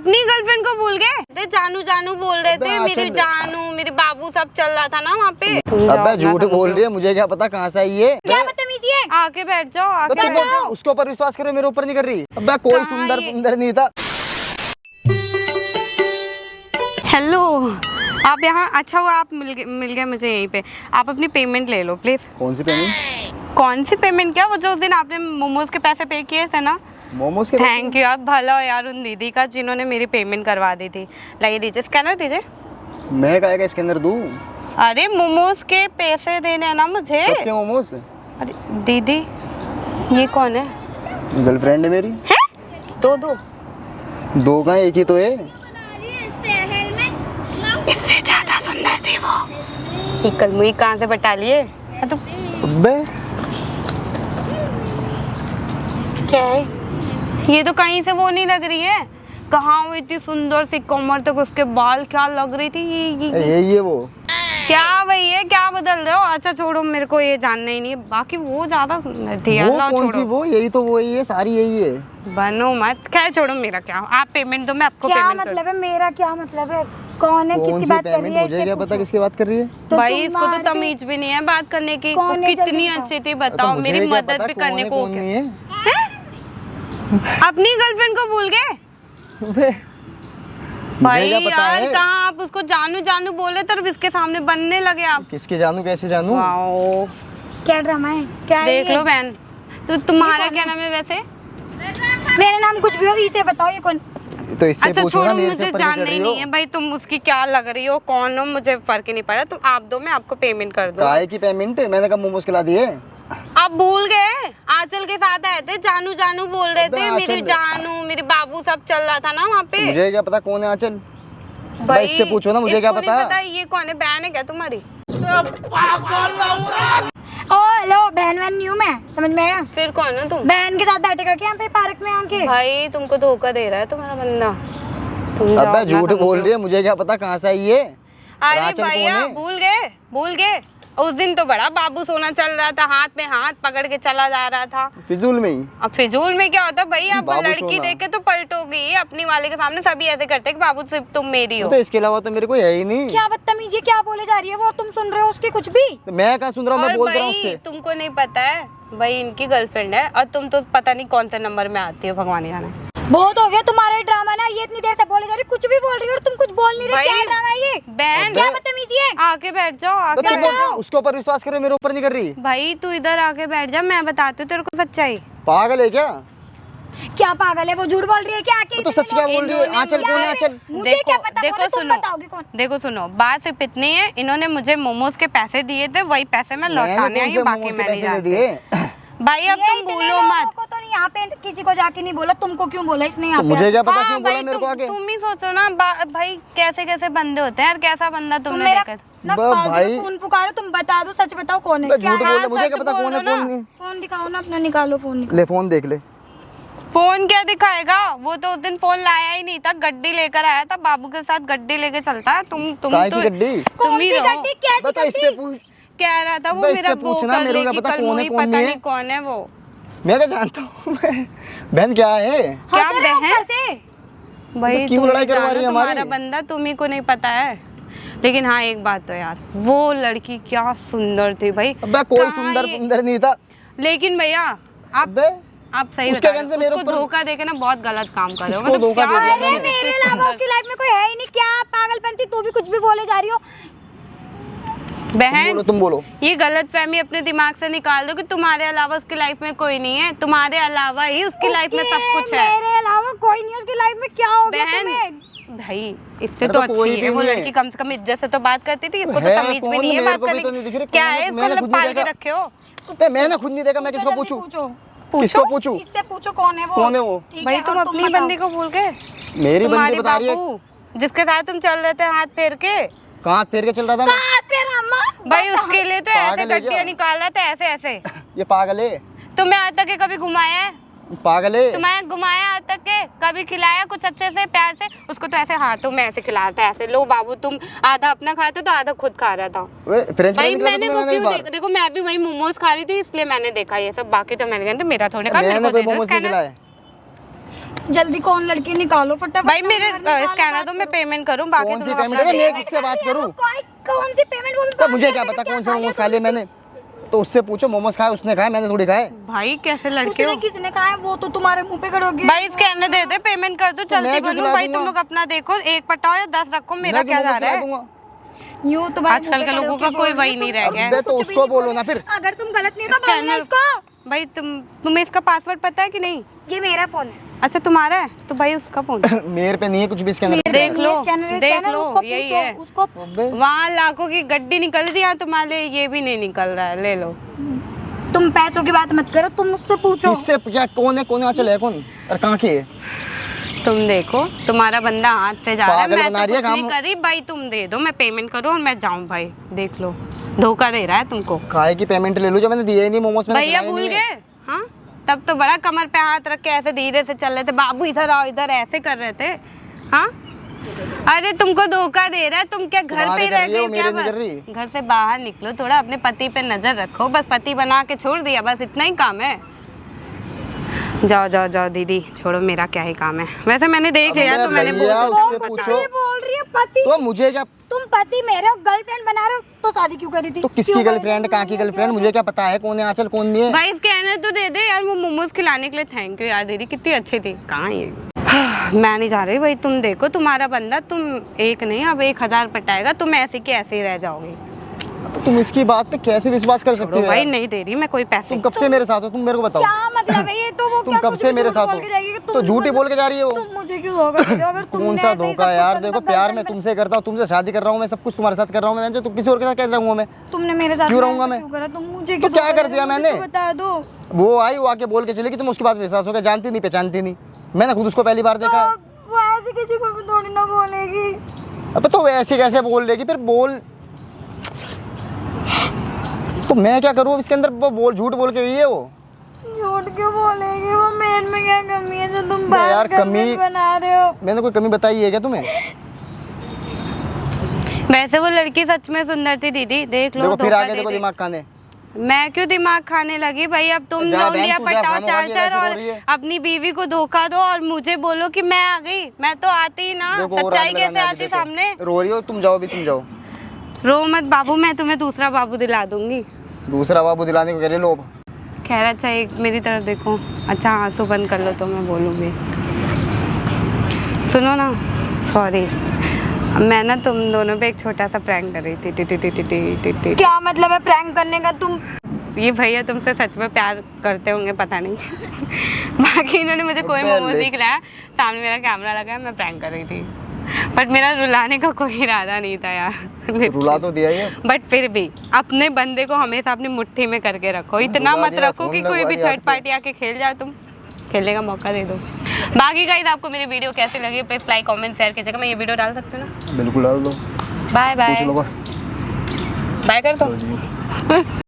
अपनी गर्लफ्रेंड को भूल गए? जानू जानू बोल रहे थे, मेरी जानू मेरे बाबू सब चल रहा था ना वहाँ पे। अबे झूठ बोल रही है, मुझे क्या पता कहाँ से आई है। क्या बदतमीजी है? आके बैठ जाओ, आके बैठ जाओ। उसके ऊपर विश्वास करे, मेरे ऊपर नहीं कर रही। अबे कोई सुंदर नहीं था। हेलो, आप यहाँ? अच्छा हुआ आप मिल गए मुझे यहीं पे। आप अपनी पेमेंट ले लो प्लीज। कौन सी पेमेंट? कौन सी पेमेंट? क्या वो जो उस दिन आपने मोमोज के पैसे पे किए थे ना? मोमोज के? थैंक यू, आप भला हो यार उन दीदी का जिन्होंने मेरी पेमेंट करवा दी थी। लाइए दीजिए, स्कैनर दीजिए। मैं क्या का स्कैनर दूं? अरे मोमोज के पैसे देने हैं ना मुझे। कब के मोमोज? अरे दीदी, ये कौन है? गर्लफ्रेंड है मेरी। है? दो दो का एक ही तो है। इससे ज्यादा सुंदर थे वो। ये कलमुई कहाँ से बटा लिए? तो अबे क्या है ये? तो कहीं से वो नहीं लग रही है। कहाँ वो इतनी सुंदर सी कमर तक उसके बाल क्या लग रही थी। यही है वो। क्या वही है? क्या बदल रहे हो? अच्छा छोड़ो, मेरे को ये जानना ही नहीं है। बाकी वो ज्यादा सुंदर थी। वो अल्लाह कौन छोड़ो। सी वो? यही तो वही है, सारी यही है। बनो मत, खैर छोड़ो, मेरा क्या। आप पेमेंट दो, मैं आपको क्या पेमेंट मतलब है? मेरा क्या मतलब है? कौन है? किसकी बात कर रही है? मुझे क्या पता किसकी बात कर रही है। तो भाई इसको तो तमीज भी नहीं है बात करने की। वो कितनी अच्छी थी बताओ, तो मेरी मदद भी करने को। नहीं है। अपनी गर्लफ्रेंड को भूल गए? भाई यार कहाँ आप उसको जानू जानू बोले तब इसके सामने बनने लगे आप। किसके जानू? कैसे जानू? क्या ड्रामा है? क्या देख लो बहन, तो तुम्हारा क्या नाम है वैसे? मेरा नाम कुछ भी हो, इसे बताओ ये कौन? तो इससे अच्छा पूछो ना, छोड़ो, मेरे से मुझे ऊपर जानना ही कर रही हो। नहीं है भाई तुम उसकी क्या लग रही हो, कौन हो, मुझे फर्क ही नहीं पड़ा। तुम आप दो, मैं आपको पेमेंट कर दूँ। काहे की पेमेंट? मैंने कब मोमोज खिला दिए? आप भूल गए? आंचल के साथ आए थे, जानू जानू बोल रहे थे, मेरी जानू मेरे बाबू सब चल रहा था ना वहाँ पे। मुझे क्या पता कौन है आंचल? भाई इससे पूछो ना, मुझे क्या इसको नहीं पता। ये कौन है? बहन है क्या तुम्हारी? ओ हेलो, बहन वहन न्यू मैं समझ में आया। फिर कौन हो तुम? बहन के साथ बैठेगा क्या यहाँ पे पार्क में आके? भाई तुमको धोखा दे रहा है तुम्हारा बंदा। तुम जाओ अबे अपना झूठ समझो। बोल रही है, मुझे क्या पता कहाँ से आई है। अरे आंचल कौन भैया है? भूल गए। उस दिन तो बड़ा बाबू सोना चल रहा था, हाथ में हाथ पकड़ के चला जा रहा था। फिजूल में ही। अब फिजूल में क्या होता है भाई? आप बाबू लड़की सोना। देख के तो पलटोगी अपनी वाले के सामने। सभी ऐसे करते हैं कि बाबू सिर्फ तुम मेरी हो। तो इसके अलावा तो मेरे को है ही नहीं। क्या बदतमीजी है? क्या बोले जा रही है वो? तुम सुन रहे हो उसकी कुछ भी? तो मैं कहाँ सुन रहा हूँ? मैं और बोल रहा हूँ भाई उससे। तुमको नहीं पता है भाई इनकी गर्लफ्रेंड है, और तुम तो पता नहीं कौन से नंबर में आती हो, भगवान जाने। बहुत हो गया तुम्हारा ड्रामा ना। ये इतनी देर से बोले जा रही, कुछ भी बोल रही हो और तुम कुछ बोल नहीं रहे। क्या ड्रामा है ये? बहन क्या बदतमीजी है? आके बैठ जाओ, आके तो बैठ जाओ। उसके ऊपर विश्वास करे, मेरे ऊपर नहीं कर रही। भाई तू इधर आके बैठ जा, मैं बताती हूँ तेरे को सच्चाई। पागल है क्या? क्या पागल है वो? झूठ बोल रही है क्या? आके तो सच क्या बोल रही है? आंचल कौन है? आंचल मुझे क्या पता? बोलो, तुम बताओगे कौन? देखो सुनो, बात सिर्फ इतनी है, इन्होंने मुझे मोमोज के पैसे दिए थे, वही पैसे मैं लौटाने आई हूँ, बाकी मैं नहीं जानती। भाई अब तुम भूलो मत। को तो नहीं यहाँ पे किसी को जाके नहीं बोला, तुमको क्यों बोला इसने यहाँ तो पे? मुझे क्या पता हाँ क्यों बोला भाई मेरे को आगे? तुम ही सोचो ना भाई कैसे कैसे बंदे होते हैं यार। कैसा बंदा तुमने मेरा देखा? ना भाई फोन पुकारो, तुम बता दो, सच बताओ कौन है? झूठ बोल रहा, मुझे सच क्या पता बोल कौन है दो कौन ना। नहीं। फोन दिखाओ ना अपना, निकालो फोन निकालो। ले फोन देख ले। फोन क्या दिखाएगा? वो तो उस दिन फोन लाया ही नहीं था, गड्डी लेकर आया था, बाबू के साथ गड्डी लेके चलता है। तुम काहे तो की गड्डी? तुम ही रहो। गड्डी? कैसी बता, गड्डी? इससे पूछ। कह रहा था वो बस मेरा इससे वो पूछना, कर मेरे को लेगी, क्या पता कल कौन है, मुझे कौन पता नहीं नहीं है। कौन है वो। मैं क्या जानता हूँ? बहन क्या है? क्या हंस रहे हो बहन? ऊपर से? भाई क्यों तुम लड़ाई ही करवा जानो, रही है हमारी? तुम्हारा बंदा तुम्ही को नहीं पता है। लेकिन हाँ एक बात तो यार, वो लड़की क्या सुंदर थी भाई। अबे कोई कहाँ सुंदर नहीं था। लेकिन भैया अबे आप सही उसके बता रहे वजह से हो, मेरे उसको ऊपर- धोखा देके ना बहुत गलत काम कर रहे हो। किसको धोखा दे दिया? अरे मेरे अलावा उसकी लाइफ में कोई है ही नहीं। क्या पागलपंती, तू भी कुछ भी बोले जा रही हो। बहन तुम बोलो। ये गलतफहमी अपने दिमाग से निकाल दो कि तुम्हारे अलावा उसकी लाइफ में कोई नहीं है। तुम्हारे अलावा ही उसकी लाइफ में सब कुछ है। मेरे अलावा कोई नहीं है उसकी लाइफ में। क्या हो गया बहन तुम्हें? भाई इससे अरे तो तो कोई अच्छी भी है वो नहीं है। लड़की, कम से कम इज्जत से तो बात करती थी। इसको तो है तमीज भी कौन? नहीं है मेरे बात को भी करने तो नहीं दिख की। रही। क्या कौन है? है इसको मैंने मतलब खुद नहीं पाल के देखा। रखे हो? अबे मैंने खुद नहीं देखा, मैं किसको जल्दी पूछूं? पूछो। किसको पूछूं? इससे पूछो कौन है वो? कौन है वो? ठीक भाई है, तुम और अपनी बताओ। बंदी को भूल गए? मेरी तुम्हारे बंदी बता रही है। बाबू जिसके साथ तुम चल रहे थे हाथ फेर के, कहाँ फेर के चल रहा था मैं? कहाँ तेरा अम्मा? भाई उसके लिए तो ऐसे पागल है क्या? गड्डियां निकाल रहा था, ऐसे ऐसे। ये पागल है। तुम्हें आज तक के कभी घुमाया है? पागल है। तुम्हें घुमाया आज तक के? कभी खिलाया कुछ अच्छे से प्यार से? उसको तो ऐसे हाथों में ऐसे खिलाया था, ऐसे। लो बाबू तुम आधा अपना खाते हो तो आधा खुद खा रहा था। फ्रेंच भाई फ्राइज निकला था मैंने वो तुमने क्यों एक बार? देखो मैं भी वही मोमोज खा रही थी इसलिए मैंने देखा ये सब। बाकी तो मैंने कहते मेरा थोड़े का, मेरे मैंने को कोई दे दो मोमोज नहीं स्कैनर। खिलाए। जल्दी कौन लड़की निकालो फटाफट। भाई मेरे स्कैनर तो मैं पेमेंट करूँ, बाकी कौन तुम सी अपना पेमेंट है, देखो। मैं किससे बात करूं? कौन सी पेमेंट बोलूं? तो मुझे क्या पता कौन से मोमोज खा लिए मैंने, तो उससे पूछो। मोमोज खाए उसने, खाए मैंने थोड़ी खाए। भाई कैसे लड़के हो किसने कहा है? वो तो तुम्हारे मुंह पे खड़ोगी। भाई, स्कैनर दे दे, पेमेंट कर दो, चलती क्यों बनूं। खिला भाई तुम दूंगा? लोग अपना देखो, एक पटाओ या 10 रखो, मेरा मैं क्या क्यों जा रहा खिला है। दूंगा? यूं तो भाई आजकल के लोगों का कोई वही नहीं रह गया है। अबे तो उसको बोलो ना फिर। अगर तुम गलत नहीं हो तो बोलना स्कैनर इसको। भाई तुम्हें इसका पासवर्ड पता है कि नहीं? ये मेरा फोन है। अच्छा तुम्हारा है तो भाई उसका फोन मेरे पे नहीं है कुछ भी स्कैनर। देख लो, स्कैनर देख लो, उसको यही पूछो, है। उसको अबे वहाँ लाखों की गड्डी निकल रही है, तुम्हारे लिए ये भी नहीं निकल रहा है, ले लो। तुम पैसों की बात मत करो, तुम मुझसे पूछो। किससे क्या, कौन है, कौन आंचल है, कौन और कहाँ की है? तुम देखो तुम्हारा बंदा हाथ से जा रहा है, पागल मैं बना तो रही है कुछ नहीं काम। कर रही। भाई तुम दे दो, मैं पेमेंट करूँ और मैं जाऊँ। भाई देख लो, धोखा दे रहा है तुमको। खाए की पेमेंट ले लो, जो मैंने दिए ही नहीं मोमोज। मैंने भैया खिलाए भूल नहीं है। गए? हाँ, तब तो बड़ा कमर पे हाथ रख के ऐसे धीरे से चल रहे थे, बाबू इधर आओ इधर, ऐसे कर रहे थे। हाँ, अरे तुमको धोखा दे रहा है। तुम क्या घर पे ही रह गए हो क्या? मेरे नहीं कर रही। बस घर से बाहर निकलो, थोड़ा अपने पति पे नजर रखो। बस पति बना के छोड़ दिया, बस इतना ही काम है। जाओ जाओ जाओ दीदी, छोड़ो, मेरा क्या ही काम है। वैसे मैंने देख लिया तो मैंने भैया, बोल उससे पूछो। ये बोल रही है पति। तो मुझे क्या, तुम पति मेरे हो, गर्लफ्रेंड बना रहे हो, तो शादी क्यों करी थी? तो किसकी गर्लफ्रेंड, कहाँ की गर्लफ्रेंड, मुझे क्या पता है कौन है आंचल कौन नहीं है। भाई स्कैनर तो दे दे यार, वो मोमोज खिलाने के लिए थैंक यू यार दीदी, कितनी अच्छी थी। कहाँ है ये? मैं नहीं जा रही भाई, तुम देखो तुम्हारा बंदा, तुम एक नहीं अब 1000 पटाएगा, तुम ऐसे के ऐसे ही रह जाओगे। तो तुम इसकी बात पे कैसे विश्वास कर सकते हो भाई यार? नहीं दे रही मैं कोई पैसे। तुम कब से मेरे साथ हो, तुम मेरे को बताओ। क्या मतलब है ये? तो वो तुम क्या कब कुछ से भी मेरे झूठ साथ बोल हो? के जाएगी कि तुम तो झूठ ही बोल के जा रही है वो। तुम मुझे क्यों धोखा दे रहे हो? अगर कौन तुमने सा ऐसे ही धोखा सब यार? कुछ देखो मतलब प्यार मैं girlfriend तुमसे करता हूँ, तुमसे शादी कर रहा हूँ, मैं सब कुछ तुम्हारे साथ कर रहा हूँ, मैं तो किसी और के साथ कैसे रहूंगा मैं? तुमने मेरे साथ क्यों रहूंगा मैं? क्यों करा? तुम मुझे तो क्यों क्या धोखा कर दे दिया रहे हो? मैंने? मुझे तो बता दो। वो आई, वो आके बोल के चली कि तुम उसके बाद विश्वास हो गया, जानती नहीं पहचानती नहीं। मैंने खुद उसको पहली बार देखा है। वो ऐसे किसी को भी थोड़ी ना बोलेगी। अब तो वैसे कैसे बोल देगी फिर? बोल तो मैं क्या करूँ इसके अंदर? वो बोल, झूठ बोल के गई है वो। झूठ क्यों बोलेगी? वो मेरे में क्या कमी है जो तुम बे बात यार, करके कमी- बना रहे हो? मैंने कोई कमी बताई है क्या तुम्हें? वैसे वो लड़की सच में सुंदर थी दीदी, देख लो। देखो फिर धोखा आगे दे देखो दे। दिमाग खाने। मैं क्यों दिमाग खाने लगी भाई? अब तुम जा लोग बहन, लिया तू जा, पटाओ खाना खा के 4-4 ऐसे और बोल रही है। अपनी बीवी को धोखा दो और मुझे बोलो कि मैं आ गई। मैं तो आती ही ना, देखो और सच्चाई आग कैसे लगाने आती देखो। सामने? रो रही हो तुम, जाओ भी, तुम जाओ। रो मत बाबू, मैं तुम्हें दूसरा बाबू दिला दूंगी। दूसरा बाबू दिलाने को कह रहे लोग। खैर अच्छा, एक मेरी तरफ देखो। अच्छा आंसू बंद कर लो तो मैं बोलूँगी। सुनो ना, सॉरी, मैं ना तुम दोनों पे एक छोटा सा प्रैंक कर रही थी। T T T T T T T. क्या मतलब है प्रैंक करने का? तुम ये भैया तुमसे सच में प्यार करते होंगे, पता नहीं। बाकी इन्होंने मुझे कोई मोमोज नहीं खिलाया, सामने मेरा कैमरा लगा है, मैं प्रैंक कर रही थी। बट मेरा रुलाने का कोई इरादा नहीं था यार। रुला तो दिया ये। बट फिर भी अपने बंदे को हमेशा अपनी मुट्ठी में करके रखो, इतना रुला मत दिया, रखो फोन कि कोई लगवा भी दिया थर्ड आपको। पार्टी आके खेल जाए। तुम खेलने का मौका दे दो। बाकी गाइस आपको मेरी वीडियो कैसी लगी प्लीज लाइक कमेंट शेयर कीजिएगा। मैं ये वीडियो डाल सकती हूँ ना? बिल्कुल डाल दो। बाय बाय पूछ लो। बाय कर दो।